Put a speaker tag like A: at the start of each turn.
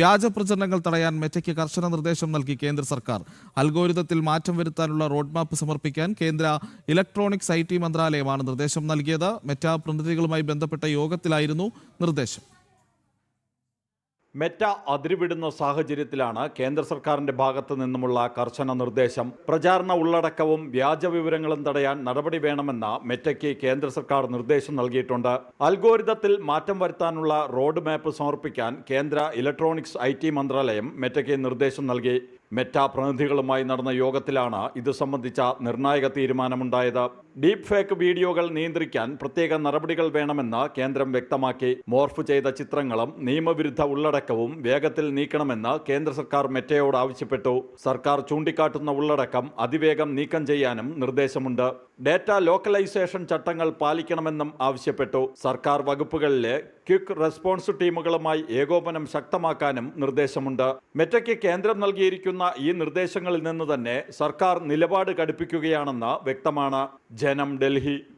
A: വ്യാജ പ്രചരണങ്ങൾ തടയാൻ മെറ്റയ്ക്ക് കർശന നിർദ്ദേശം നൽകി കേന്ദ്ര സർക്കാർ. അൽഗോരിതത്തിൽ മാറ്റം വരുത്താനുള്ള റോഡ് മാപ്പ് സമർപ്പിക്കാൻ കേന്ദ്ര ഇലക്ട്രോണിക്സ് IT മന്ത്രാലയമാണ് നിർദ്ദേശം നൽകിയത്. മെറ്റ പ്രതിനിധികളുമായി ബന്ധപ്പെട്ട യോഗത്തിലായിരുന്നു നിർദ്ദേശം.
B: മെറ്റ അതിരുവിടുന്ന സാഹചര്യത്തിലാണ് കേന്ദ്ര സർക്കാരിന്റെ ഭാഗത്തു നിന്നുമുള്ള കർശന നിർദ്ദേശം. പ്രചാരണ ഉള്ളടക്കവും വ്യാജ വിവരങ്ങളും തടയാൻ നടപടി വേണമെന്ന മെറ്റയ്ക്ക് കേന്ദ്ര സർക്കാർ നിർദ്ദേശം നൽകിയിട്ടുണ്ട്. അൽഗോരിതത്തിൽ മാറ്റം വരുത്താനുള്ള റോഡ് മാപ്പ് സമർപ്പിക്കാൻ കേന്ദ്ര ഇലക്ട്രോണിക്സ് IT മന്ത്രാലയം മെറ്റയ്ക്ക് നിർദ്ദേശം നൽകി. മെറ്റ പ്രതിനിധികളുമായി നടന്ന യോഗത്തിലാണ് ഇത് സംബന്ധിച്ച നിർണായക തീരുമാനമുണ്ടായത്. ഡീപ് ഫേക്ക് വീഡിയോകൾ നിയന്ത്രിക്കാൻ പ്രത്യേക നടപടികൾ വേണമെന്ന് കേന്ദ്രം വ്യക്തമാക്കി. മോർഫ് ചെയ്ത ചിത്രങ്ങളും നിയമവിരുദ്ധ ഉള്ളടക്കവും വേഗത്തിൽ നീക്കണമെന്ന് കേന്ദ്ര സർക്കാർ മെറ്റയോട് ആവശ്യപ്പെട്ടു. സർക്കാർ ചൂണ്ടിക്കാട്ടുന്ന ഉള്ളടക്കം അതിവേഗം നീക്കം ചെയ്യാനും നിർദ്ദേശമുണ്ട്. ഡേറ്റ ലോക്കലൈസേഷൻ ചട്ടങ്ങൾ പാലിക്കണമെന്നും ആവശ്യപ്പെട്ടു. സർക്കാർ വകുപ്പുകളിലെ ക്വിക്ക് റെസ്പോൺസ് ടീമുകളുമായി ഏകോപനം ശക്തമാക്കാനും നിർദ്ദേശമുണ്ട്. മെറ്റയ്ക്ക് കേന്ദ്രം നൽകിയിരിക്കുന്ന ഈ നിർദ്ദേശങ്ങളിൽ നിന്ന് തന്നെ സർക്കാർ നിലപാട് കടുപ്പിക്കുകയാണെന്ന് വ്യക്തമാണ്. ജനം, ഡൽഹി.